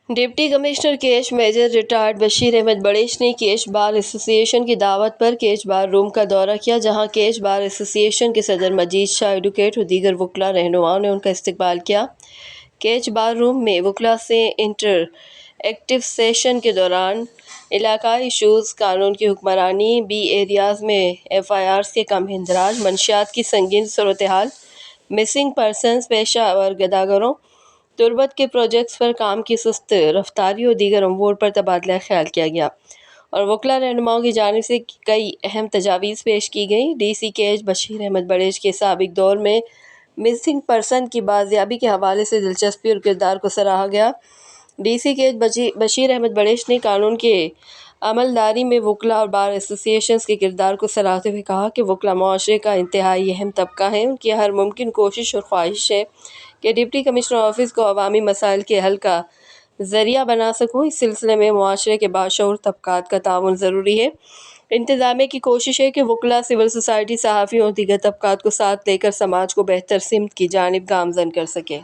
Deputy commissioner Kech major retired Bashir Ahmed Barech نے کیش بار ایسوسی ایشن کی دعوت پر کیش بار روم کا دورہ کیا، جہاں کیش بار ایسوسی ایشن کے صدر مجید شاہ ایڈوکیٹ اور دیگر وکلاء رہنماؤں نے ان کا استقبال کیا۔ کیش بار روم میں وکلاء سے انٹر ایکٹیو سیشن کے دوران علاقائی ایشوز، قانون کی حکمرانی، بی ایریاز میں ایف آئی آرز کے کم اندراج، منشیات کی سنگین صورتحال، مسنگ پرسنز، پیشہ ور گداگروں، تربت کے پروجیکٹس پر کام کی سست رفتاری اور دیگر امور پر تبادلہ خیال کیا گیا اور وکلاء رہنماؤں کی جانب سے کئی اہم تجاویز پیش کی گئیں۔ ڈی سی کیش بشیر احمد بڑیچ کے سابق دور میں مسنگ پرسن کی بازیابی کے حوالے سے دلچسپی اور کردار کو سراہا گیا۔ ڈی سی کیش بشیر احمد بڑیچ نے قانون کے عملداری میں وکلاء اور بار ایسوسی ایشنز کے کردار کو سراہتے ہوئے کہا کہ وکلاء معاشرے کا انتہائی اہم طبقہ ہیں۔ ان کی ہر ممکن کوشش اور خواہش ہے کہ ڈپٹی کمشنر آفس کو عوامی مسائل کے حل کا ذریعہ بنا سکوں۔ اس سلسلے میں معاشرے کے باشعور طبقات کا تعاون ضروری ہے۔ انتظامیہ کی کوشش ہے کہ وکلاء، سول سوسائٹی، صحافیوں اور دیگر طبقات کو ساتھ لے کر سماج کو بہتر سمت کی جانب گامزن کر سکے۔